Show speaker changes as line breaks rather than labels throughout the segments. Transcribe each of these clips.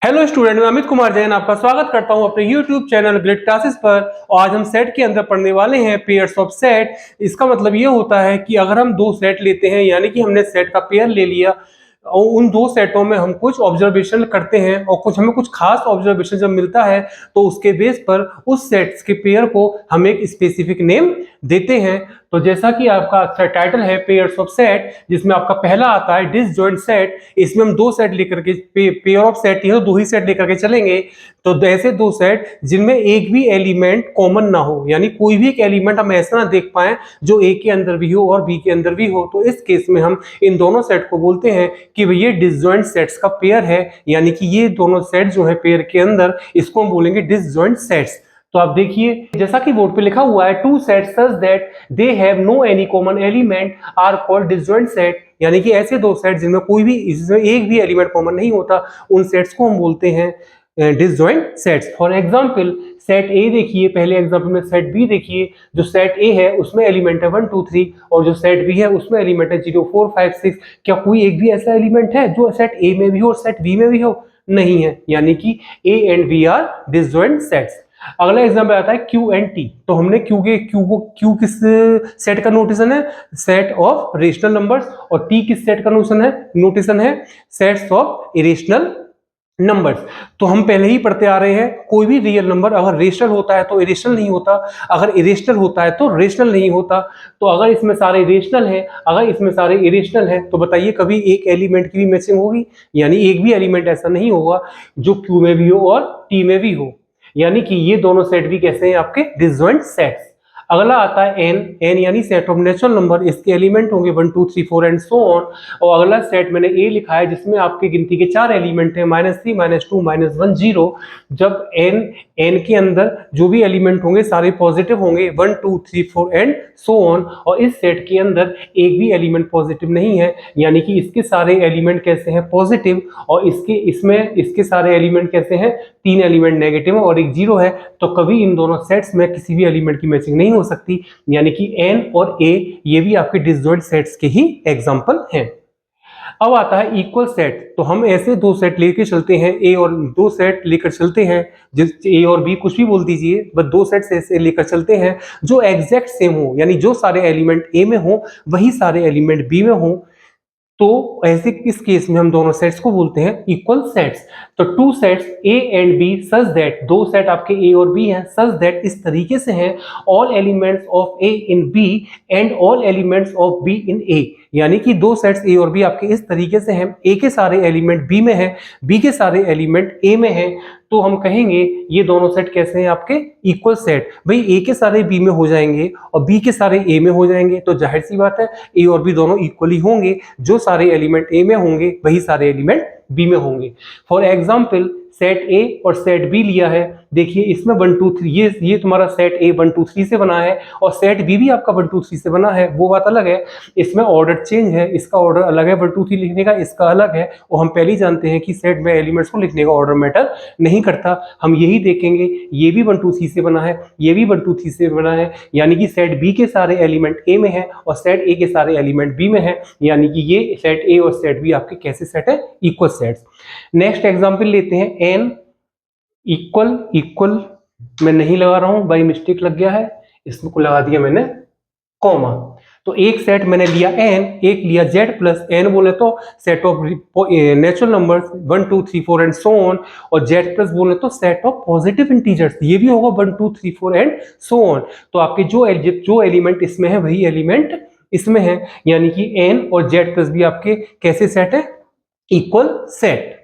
Hello student, मैं अमित कुमार जैन आपका स्वागत करता हूं अपने यूट्यूब चैनल ग्रेड क्लासेस पर। और आज हम सेट के अंदर पढ़ने वाले हैं पेयर्स ऑफ सेट। इसका मतलब ये होता है कि अगर हम दो सेट लेते हैं, यानी कि हमने सेट का पेयर ले लिया और उन दो सेटों में हम कुछ ऑब्जर्वेशन करते हैं और हमें कुछ खास ऑब्जर्वेशन जब मिलता है तो उसके बेस पर उस सेट्स के पेयर को हम एक स्पेसिफिक नेम देते हैं। तो जैसा कि आपका अच्छा टाइटल है पेयर्स ऑफ सेट, जिसमें आपका पहला आता है डिसजॉइंट सेट। इसमें हम दो सेट लेकर के पेयर ऑफ सेट, ये दो ही सेट लेकर के चलेंगे। तो ऐसे दो सेट जिनमें एक भी एलिमेंट कॉमन ना हो, यानी कोई भी एक एलिमेंट हम ऐसा ना देख पाए जो ए के अंदर भी हो और बी के अंदर भी हो, तो इस केस में हम इन दोनों सेट को बोलते हैं कि ये डिसजॉइंट सेट्स का पेयर है। यानी कि ये दोनों सेट जो है पेयर के अंदर, इसको हम बोलेंगे डिसजॉइंट सेट्स। तो आप देखिए जैसा कि बोर्ड पे लिखा हुआ है, two sets such that they have no any common element are called disjoint set. यानी कि ऐसे दो सेट जिनमें कोई भी, इसमें एक भी एलिमेंट कॉमन नहीं होता, उन सेट्स को हम बोलते हैं disjoint sets. For example set ए देखिए, पहले एग्जांपल में सेट बी देखिए। जो सेट ए है उसमें एलिमेंट है 1 2 3 और जो सेट बी है उसमें एलिमेंट है 0 4 5 6। क्या कोई एक भी ऐसा एलिमेंट है जो सेट ए में भी हो और सेट बी में भी हो? नहीं है। यानी कि A and B are disjoint sets. अगला एग्जांपल आता है क्यू एंड टी। तो हमने क्यू किस सेट का नोटेशन है? Set of rational numbers. और टी किस सेट का नोटेशन है? Sets of irrational numbers. तो हम पहले ही पढ़ते आ रहे हैं, कोई भी रियल नंबर अगर रेशनल होता है तो इरेशनल नहीं होता, अगर इरेशनल होता है तो रेशनल नहीं होता। तो अगर इसमें सारे रेशनल हैं, अगर इसमें सारे इरेशनल हैं, तो बताइए कभी एक एलिमेंट की भी मैचिंग होगी? यानी एक भी एलिमेंट ऐसा नहीं होगा जो क्यू में भी हो और टी में भी हो। यानी कि ये दोनों सेट भी कैसे हैं? आपके डिसजॉइंट सेट्स। अगला आता है एन। एन यानी सेट ऑफ नेचुरल नंबर। इसके एलिमेंट होंगे 1 2 3 4 एंड सो ऑन। और अगला सेट मैंने ए लिखा है जिसमें आपकी गिनती के चार एलिमेंट हैं, -3 -2 -1 0। जब एन के अंदर जो भी एलिमेंट होंगे सारे पॉजिटिव होंगे, 1 2 3 4 एंड सो ऑन। और इस सेट के अंदर एक भी एलिमेंट पॉजिटिव नहीं है, यानी कि इसके सारे एलिमेंट कैसे हैं? पॉजिटिव। और इसके सारे एलिमेंट कैसे हैं? तीन एलिमेंट नेगेटिव है और एक जीरो है। तो कभी इन दोनों सेट्स में किसी भी एलिमेंट की मैचिंग नहीं हो सकती। यानी कि एन और ए ये भी आपके डिसजॉइंट सेट्स के ही एग्जांपल हैं। अब आता है इक्वल सेट। तो हम ऐसे दो सेट लेकर चलते हैं, ए और दो सेट लेकर चलते हैं, जिस ए और बी कुछ भी बोल दीजिए, बस दो सेट ऐसे लेकर चलते हैं जो एग्जैक्ट सेम हो, यानी जो सारे एलिमेंट ए में हो वही सारे एलिमेंट बी में हो। तो ऐसे इस केस में हम दोनों सेट्स को बोलते हैं इक्वल सेट्स। तो two sets A and B such that, दो सेट आपके ए और बी हैं, सच दैट इस तरीके से हैं, all elements of A in B and all elements of B in A. यानी कि दो सेट्स ए और बी आपके इस तरीके से हैं, ए के सारे एलिमेंट बी में हैं, बी के सारे एलिमेंट ए में हैं। तो हम कहेंगे ये दोनों सेट कैसे हैं? आपके इक्वल सेट। भाई ए के सारे बी में हो जाएंगे और बी के सारे ए में हो जाएंगे, तो जाहिर सी बात है ए और बी दोनों इक्वली होंगे। जो सारे एलिमेंट ए में होंगे वही सारे एलिमेंट बी में होंगे। फॉर एग्जाम्पल सेट ए और सेट बी लिया है। देखिए इसमें 1 2 3, ये तुम्हारा सेट ए 1 2 3 से बना है और सेट बी भी आपका 1 2 3 से बना है, वो बात अलग है। इसमें ऑर्डर चेंज है, इसका ऑर्डर अलग है 1 2 3 लिखने का, इसका अलग है। और हम पहले ही जानते हैं कि सेट में एलिमेंट्स को लिखने का ऑर्डर मैटर नहीं करता। हम यही देखेंगे, ये भी 1 2 3 से बना है, ये भी 1 2 3 से बना है। यानी कि सेट बी के सारे एलिमेंट ए में है और सेट ए के सारे एलिमेंट बी में है। यानी कि ये सेट ए और सेट बी आपके कैसे सेट है? Equal sets. नेक्स्ट एग्जांपल लेते हैं एन इक्वल इक्वल। मैं नहीं लगा रहा हूं, बाई मिस्टेक लग गया है, इसमें को लगा दिया मैंने कॉमा। तो एक सेट मैंने लिया एन, एक लिया जेड प्लस। एन बोले तो set of natural numbers 1 2 3 4 and so on, और जेड प्लस बोले तो सेट ऑफ पॉजिटिव इंटीजर्स, ये भी होगा 1 2 3 4 एंड सो ऑन। तो आपके जो एलिमेंट इसमें है वही एलिमेंट इसमें है। यानी कि एन और जेड प्लस भी आपके कैसे सेट है? Equal set.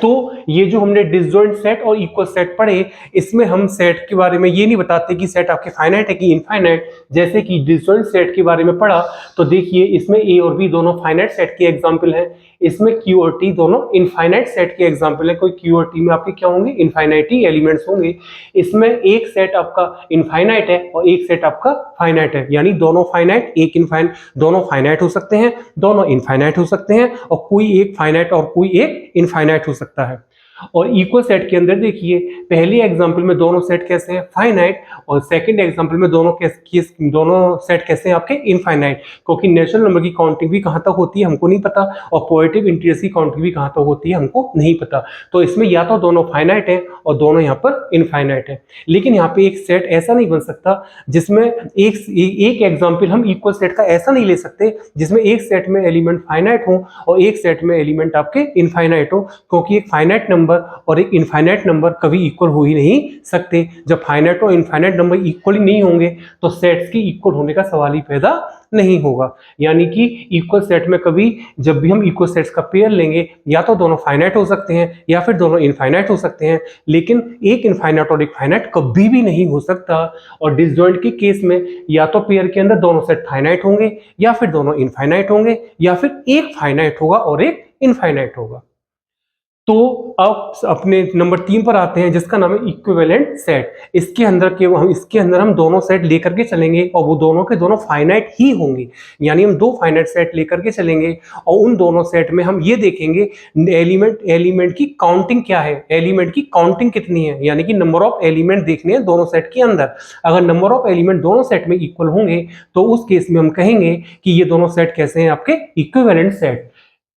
तो ये जो हमने डिसजॉइंट सेट और इक्वल सेट पढ़े, इसमें हम सेट के बारे में ये नहीं बताते कि सेट आपके फाइनाइट है कि इनफाइनाइट। जैसे कि डिसजॉइंट सेट के बारे में पढ़ा तो देखिए इसमें ए और बी दोनों फाइनाइट सेट के एग्जांपल हैं, इसमें क्यू और टी दोनों इनफाइनाइट सेट के एग्जांपल है। कोई क्यू और टी में आपके क्या होंगे? इनफाइनाइटी एलिमेंट्स होंगे। इसमें एक सेट आपका इनफाइनाइट है और एक सेट आपका फाइनाइट है, यानी दोनों फाइनाइट एक इनफाइनाइट, दोनों फाइनाइट हो सकते हैं, दोनों इनफाइनाइट हो सकते हैं, और कोई एक फाइनाइट और कोई एक इनफाइनाइट हो सकता है। और इक्वल सेट के अंदर देखिए पहले एग्जांपल में दोनों सेट कैसे हैं, फाइनाइट, और सेकंड एग्जांपल में दोनों सेट कैसे हैं आपके, इनफाइनाइट, क्योंकि नेचुरल नंबर की काउंटिंग भी कहाँ तक होती है हमको नहीं पता, और पॉजिटिव इंटीजर्स की काउंटिंग भी कहाँ तक होती है हमको नहीं पता। तो इसमें या तो दोनों फाइनाइट है और दोनों यहाँ पर इनफाइनाइट है। लेकिन यहाँ पे एक सेट ऐसा नहीं बन सकता जिसमें एक एग्जाम्पल हम इक्वल सेट का ऐसा नहीं ले सकते जिसमें एक सेट में एलिमेंट फाइनाइट हो और एक सेट में एलिमेंट आपके इनफाइनाइट हो, क्योंकि एक फाइनाइट नंबर और एक इनफाइनाइट नंबर कभी इक्वल हो ही नहीं सकते। जब फाइनाइट और इनफाइनाइट नंबर इक्वल ही नहीं होंगे तो सेट्स की इक्वल होने का सवाल ही पैदा नहीं होगा। यानी कि इक्वल सेट में कभी जब भी हम इक्वल सेट्स का पेयर लेंगे या तो दोनों फाइनाइट हो सकते हैं या फिर दोनों इनफाइनाइट हो सकते हैं, लेकिन एक इनफाइनाइट और एक फाइनाइट कभी भी नहीं हो सकता। और डिसजॉइंट के केस में या तो पेयर के अंदर दोनों सेट फाइनाइट होंगे या फिर दोनों इनफाइनाइट होंगे या फिर एक फाइनाइट होगा और एक इनफाइनाइट होगा। तो अब अपने नंबर 3 पर आते हैं जिसका नाम है इक्विवेलेंट सेट। इसके अंदर हम दोनों सेट लेकर के चलेंगे और वो दोनों के दोनों फाइनाइट ही होंगे, यानी हम दो फाइनाइट सेट लेकर के चलेंगे और उन दोनों सेट में हम ये देखेंगे एलिमेंट की काउंटिंग क्या है, एलिमेंट की काउंटिंग कितनी है, यानी कि नंबर ऑफ एलिमेंट देखने हैं दोनों सेट के अंदर। अगर नंबर ऑफ एलिमेंट दोनों सेट में इक्वल होंगे तो उस केस में हम कहेंगे कि ये दोनों सेट कैसे हैं, आपके इक्विवेलेंट सेट।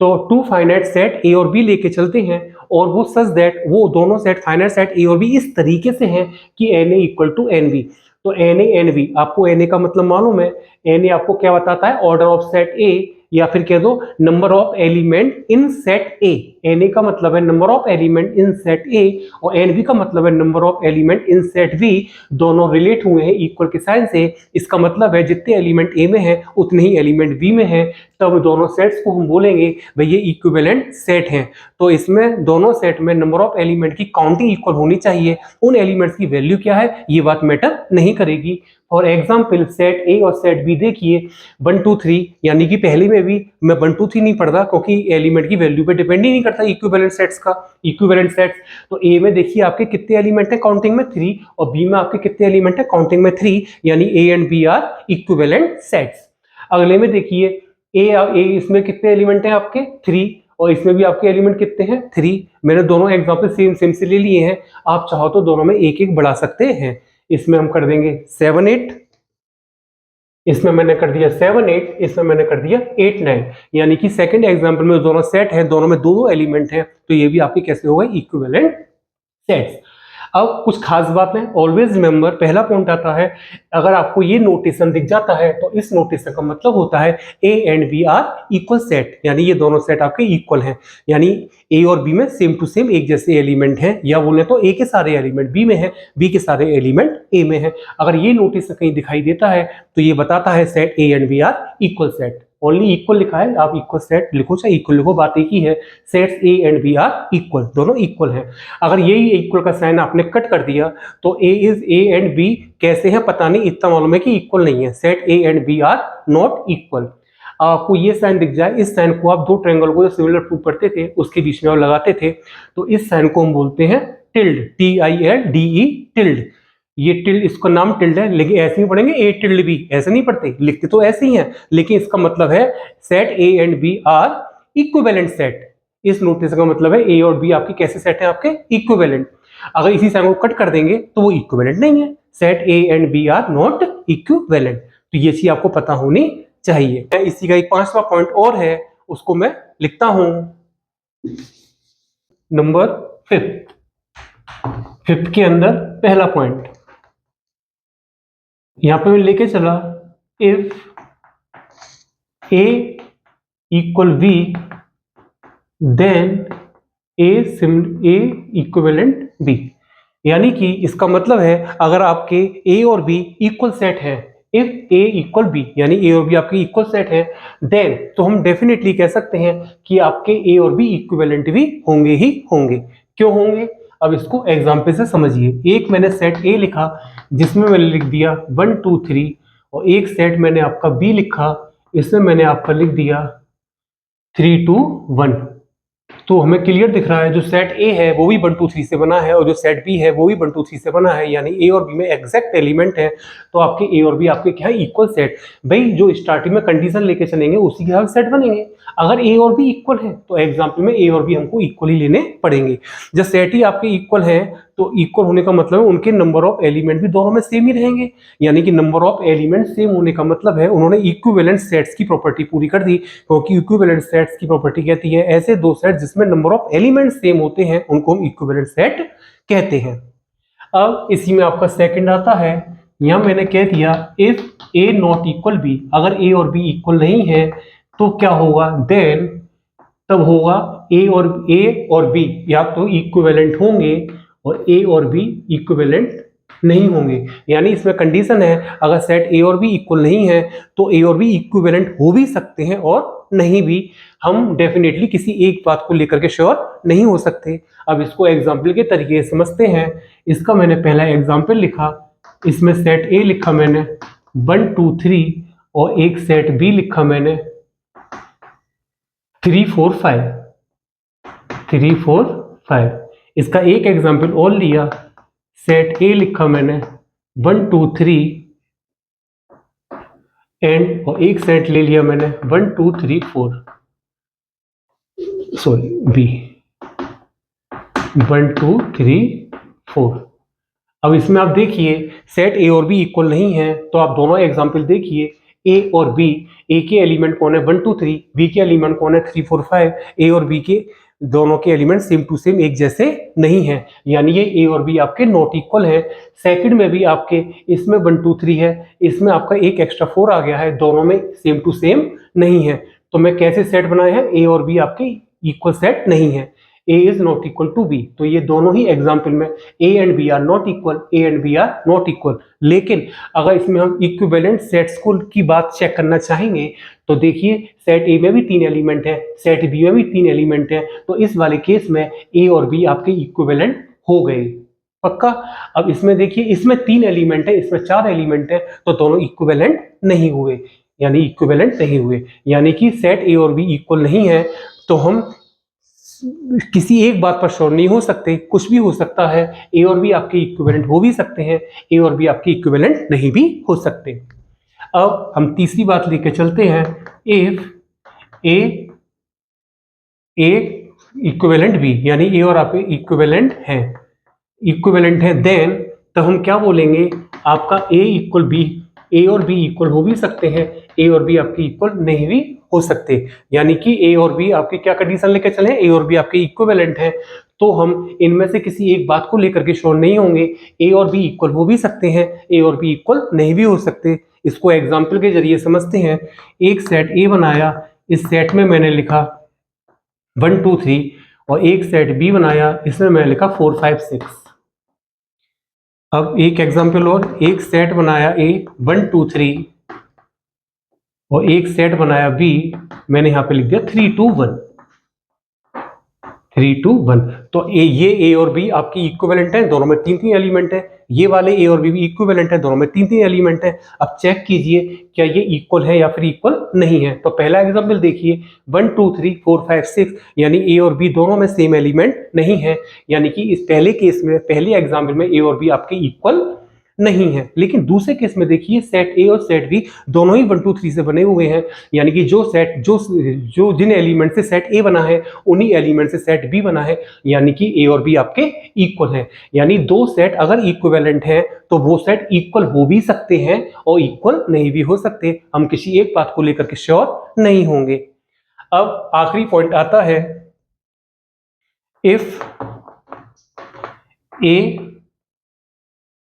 तो टू फाइनाइट सेट ए और बी लेके चलते हैं और वो सच दैट वो दोनों सेट फाइनाइट सेट ए और बी इस तरीके से हैं कि n A equal to n B. तो एन ए एन बी, आपको एन ए का मतलब मालूम है, एन ए आपको क्या बताता है, ऑर्डर ऑफ सेट ए, या फिर कह दो number of element in set A. N A का मतलब है number of element in set A और एन बी का मतलब है number of element in set B. दोनों रिलेट हुए हैं इक्वल के साइन से, इसका मतलब है जितने एलिमेंट ए में है उतने ही एलिमेंट बी में है, तब दोनों सेट्स को हम बोलेंगे भाई ये इक्विवेलेंट सेट हैं। तो इसमें दोनों सेट में नंबर ऑफ एलिमेंट की काउंटिंग इक्वल होनी चाहिए, उन एलिमेंट्स की वैल्यू क्या है ये बात मैटर नहीं करेगी। फॉर एग्जाम्पल सेट ए और सेट बी देखिए 1 2 3, यानी कि पहले में भी मैं 1 2 3 नहीं पढ़ता क्योंकि एलिमेंट की वैल्यू पे डिपेंड ही नहीं करता इक्विवेलेंट सेट्स का, इक्विवेलेंट सेट्स। तो ए में देखिए आपके कितने एलिमेंट है काउंटिंग में 3 और बी में आपके कितने एलिमेंट है काउंटिंग में 3, यानी A and B are equivalent sets. अगले में देखिए ए इसमें कितने एलिमेंट हैं आपके 3 और इसमें भी आपके एलिमेंट कितने हैं 3। मैंने दोनों एग्जांपल सेम से ले लिए हैं, आप चाहो तो दोनों में एक एक बढ़ा सकते हैं। इसमें हम कर देंगे 7 8, इसमें मैंने कर दिया 7 8, इसमें मैंने कर दिया 8 9, यानी कि सेकंड एग्जांपल में दोनों सेट हैं, दोनों में दो एलिमेंट हैं, तो ये भी आपके कैसे हो गए इक्विवेलेंट सेट्स। अब कुछ खास बात है, ऑलवेज रिमेंबर, पहला पॉइंट आता है अगर आपको ये नोटेशन दिख जाता है तो इस नोटेशन का मतलब होता है A and B are equal set, यानी ये दोनों सेट आपके इक्वल हैं, यानी ए और बी में सेम टू सेम एक जैसे एलिमेंट हैं, या बोले तो ए के सारे एलिमेंट बी में हैं, बी के सारे एलिमेंट ए में हैं। अगर ये नोटेशन कहीं दिखाई देता है तो ये बताता है set A and B are equal set. Only equal लिखा है, आप इक्वल सेट लिखो चाहे इक्वल लिखो, बात एक ही है, sets A and B are equal, दोनों इक्वल हैं। अगर यही इक्वल का साइन आपने कट कर दिया तो ए एंड बी कैसे हैं पता नहीं, इतना मालूम है कि इक्वल नहीं है, set A and B are not equal. आपको ये साइन दिख जाए, इस साइन को आप दो ट्रायंगल को जो सिमिलर प्रूव करते थे उसके बीच में आप लगाते थे, तो इस साइन को हम बोलते हैं टिल्ड, TILDE टिल्ड। ये टिल्ड, इसका नाम टिल्ड है, लेकिन ऐसे नहीं पढ़ेंगे ए टिल्ड बी, ऐसे नहीं पढ़ते, लिखते तो ऐसे ही हैं, लेकिन इसका मतलब है set A and B are equivalent set. इस नोटिस का मतलब है ए और बी आपके कैसे सेट है, आपके इक्विवेलेंट। अगर इसी साइन को कट कर देंगे तो वो इक्विवेलेंट नहीं है, set A and B are not equivalent. तो ये चीज आपको पता होनी चाहिए। इसी का एक 5वां पॉइंट और है, उसको मैं लिखता हूं, नंबर 5 के अंदर पहला पॉइंट यहां पे मैं लेके चला, if A equal B then A equivalent B. यानी कि इसका मतलब है अगर आपके ए और बी इक्वल सेट है, इफ ए इक्वल बी, यानी ए और बी आपके इक्वल सेट है, देन तो हम डेफिनेटली कह सकते हैं कि आपके ए और बी इक्विवेलेंट भी होंगे ही होंगे। क्यों होंगे, अब इसको एग्जांपल से समझिए। एक मैंने सेट ए लिखा जिसमें मैंने लिख दिया 1 2 3, और एक सेट मैंने आपका बी लिखा, इसमें मैंने आपका लिख दिया 3 2 1। तो हमें क्लियर दिख रहा है जो सेट ए है वो भी 1 2 3 से बना है और जो सेट बी है वो भी 1 2 3 से बना है, यानी ए और बी में एग्जैक्ट एलिमेंट है। तो आपके ए और बी आपके क्या है, इक्वल सेट। भाई जो स्टार्टिंग में कंडीशन लेके चलेंगे उसी के हिसाब से सेट बनेंगे। अगर ए और बी इक्वल है तो एग्जाम्पल में ए और बी हमको इक्वल ही लेने पड़ेंगे। जब सेट ही आपके इक्वल है तो इक्वल होने का मतलब है उनके नंबर ऑफ एलिमेंट भी दोनों में सेम ही रहेंगे, यानी कि नंबर ऑफ एलिमेंट सेम होने का मतलब है उन्होंने इक्विवेलेंट सेट्स की प्रॉपर्टी पूरी कर दी। क्योंकि इक्विवेलेंट सेट्स की प्रॉपर्टी कहती है ऐसे दो सेट जिसमें नंबर ऑफ एलिमेंट सेम होते हैं उनको हम इक्विवेलेंट सेट कहते हैं। अब इसी में आपका सेकंड आता है, यहां मैंने कह दिया if A not equal B, अगर ए और बी इक्वल नहीं है तो क्या होगा, देन तब होगा ए और बी या तो इक्विवेलेंट होंगे और ए और बी इक्विवेलेंट नहीं होंगे। यानी इसमें कंडीशन है अगर सेट ए और बी इक्वल नहीं है तो ए और बी इक्विवेलेंट हो भी सकते हैं और नहीं भी। हम डेफिनेटली किसी एक बात को लेकर के श्योर नहीं हो सकते। अब इसको एग्जाम्पल के तरीके से समझते हैं। इसका मैंने पहला एग्जाम्पल लिखा, इसमें सेट ए लिखा मैंने 1 2 3 और एक सेट बी लिखा मैंने 3 4 5। इसका एक एग्जाम्पल और लिया, सेट ए लिखा मैंने 1 2 3 एंड और एक सेट ले लिया मैंने 1 2 3 4, सॉरी बी 1 2 3 4। अब इसमें आप देखिए सेट ए और बी इक्वल नहीं है तो आप दोनों एग्जाम्पल देखिए, ए और बी, ए के एलिमेंट कौन है 1 2 3, बी के एलिमेंट कौन है 3 4 5। ए और बी के दोनों के एलिमेंट सेम टू सेम एक जैसे नहीं है, यानी ये ए और बी आपके नॉट इक्वल है। सेकंड में भी आपके इसमें 1 2 3 है, इसमें आपका एक एक्स्ट्रा 4 आ गया है, दोनों में सेम टू सेम नहीं है। तो मैं कैसे सेट बनाए हैं, ए और बी आपके इक्वल सेट नहीं है। A is not equal to B, तो ये दोनों ही एग्जाम्पल में A and B are not equal, A and B are not equal. लेकिन अगर इसमें हम इक्विवेलेंट सेट्स को की बात चेक करना चाहेंगे तो देखिए सेट A में भी 3 एलिमेंट है, सेट B में भी 3 एलिमेंट है, तो इस वाले केस में A और B आपके इक्विवेलेंट हो गए, पक्का। अब इसमें देखिए इसमें 3 एलिमेंट है, इसमें 4 एलिमेंट है, तो दोनों इक्विवेलेंट नहीं हुए, यानी इक्विवेलेंट नहीं हुए, यानी कि सेट A और B इक्वल नहीं है। तो हम किसी एक बात पर श्योर नहीं हो सकते, कुछ भी हो सकता है। ए और बी आपके इक्विवेलेंट हो भी सकते हैं, ए और बी आपके इक्विवेलेंट नहीं भी हो सकते। अब हम तीसरी बात लेके चलते हैं, इफ ए इक्विवेलेंट बी, यानी ए और आपके इक्विवेलेंट है देन तब हम क्या बोलेंगे, आपका ए इक्वल बी, ए और बी इक्वल हो भी सकते हैं, ए और बी आपके इक्वल नहीं भी हो सकते। यानी कि ए और बी आपके क्या कंडीशन लेकर चले, ए और बी आपके इक्विवेलेंट है, तो हम इनमें से किसी एक बात को लेकर के श्योर नहीं होंगे। ए और बी इक्वल हो भी सकते हैं, ए और बी इक्वल नहीं भी हो सकते। इसको एग्जाम्पल के जरिए समझते हैं। एक सेट ए बनाया, इस सेट में मैंने लिखा 1 2 3 और एक सेट बी बनाया, इसमें मैंने लिखा 4 5 6। अब एक एग्जाम्पल और, एक सेट बनाया ए 1 2 3 और एक सेट बनाया बी, मैंने यहां पे लिख दिया 3 2 1। तो ये ए और बी आपकी इक्विवेलेंट है, दोनों में 3 3 एलिमेंट है। ये वाले ए और बी भी इक्विवेलेंट है, दोनों में 3 3 एलिमेंट है। अब चेक कीजिए क्या ये इक्वल है या फिर इक्वल नहीं है। तो पहला एग्जांपल देखिए 1 2 3 4 5 6, यानी ए और बी दोनों में सेम एलिमेंट नहीं है, यानी कि इस पहले केस में, पहले एग्जाम्पल में ए और बी आपके इक्वल नहीं है। लेकिन दूसरे केस में देखिए सेट ए और सेट बी दोनों ही 1 2 3 से बने हुए हैं, यानी कि जो जिन एलिमेंट से सेट ए बना है उन्हीं एलिमेंट से सेट बी बना है, यानी कि ए और बी आपके इक्वल हैं। यानी दो सेट अगर इक्विवेलेंट हैं तो वो सेट इक्वल हो भी सकते हैं और इक्वल नहीं भी हो सकते। हम किसी एक बात को लेकर के श्योर नहीं होंगे। अब आखिरी पॉइंट आता है, if A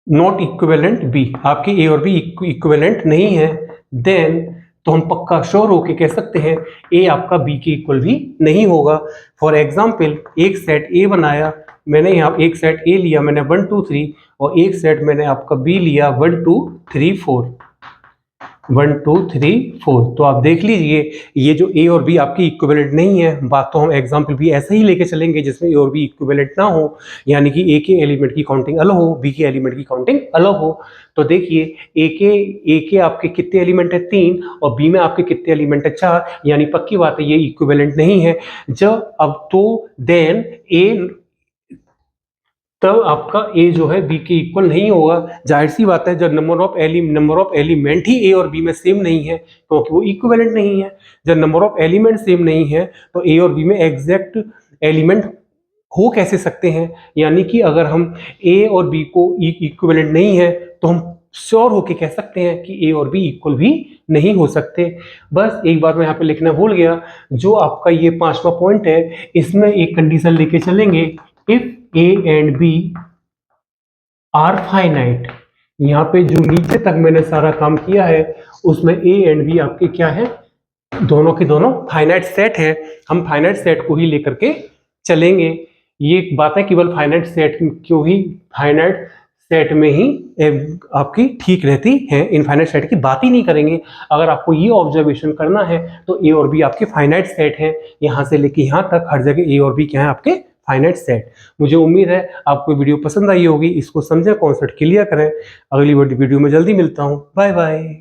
not equivalent B, आपके ए और बी इक्विवेलेंट नहीं है, देन तो हम पक्का श्योर होके कह सकते हैं ए आपका बी के इक्वल भी नहीं होगा। फॉर एग्जाम्पल एक सेट ए बनाया मैंने, यहाँ एक सेट ए लिया मैंने 1 2 3 और एक सेट मैंने आपका बी लिया 1 2 3 4। 1 2 3 4। तो आप देख लीजिए ये जो ए और बी आपकी इक्विवेलेंट नहीं है। बात तो हम एग्जाम्पल भी ऐसे ही लेके चलेंगे जिसमें ए और बी इक्विवेलेंट ना हो, यानी कि ए के एलिमेंट की काउंटिंग अलग हो, बी के एलिमेंट की काउंटिंग अलग हो। तो देखिए ए के आपके कितने एलिमेंट है 3 और बी में आपके कितने एलिमेंट है 4, यानी पक्की बात है ये इक्विवेलेंट नहीं है। जब अब तो देन ए तब आपका ए जो है बी के इक्वल नहीं होगा। जाहिर सी बात है जब नंबर ऑफ एलिमेंट ही ए और बी में सेम नहीं है क्योंकि वो इक्विवेलेंट नहीं है। जब नंबर ऑफ एलिमेंट सेम नहीं है तो ए और बी में एग्जैक्ट एलिमेंट हो कैसे सकते हैं। यानी कि अगर हम ए और बी को इक्विवेलेंट नहीं है तो हम श्योर होके कह सकते हैं कि ए और बी इक्वल भी नहीं हो सकते। बस एक बात मैं यहाँ पे लिखना भूल गया, जो आपका ये 5वां पॉइंट है इसमें एक कंडीशन लेके चलेंगे, if A and B are finite. यहाँ पे जो नीचे तक मैंने सारा काम किया है उसमें ए एंड बी आपके क्या है, दोनों के दोनों फाइनाइट सेट है। हम फाइनाइट सेट को ही लेकर के चलेंगे। ये एक बात है केवल फाइनाइट सेट क्यों ही फाइनाइट सेट में ही आपकी ठीक रहती है, इनफाइनाइट सेट की बात ही नहीं करेंगे। अगर आपको ये ऑब्जर्वेशन करना है तो ए और बी आपके फाइनाइट सेट है, यहाँ से लेके यहाँ तक हर जगह ए और बी क्या है आपके फाइनाइट सेट। मुझे उम्मीद है आपको वीडियो पसंद आई होगी, इसको समझें, कॉन्सेप्ट क्लियर करें। अगली वीडियो में जल्दी मिलता हूँ। Bye bye.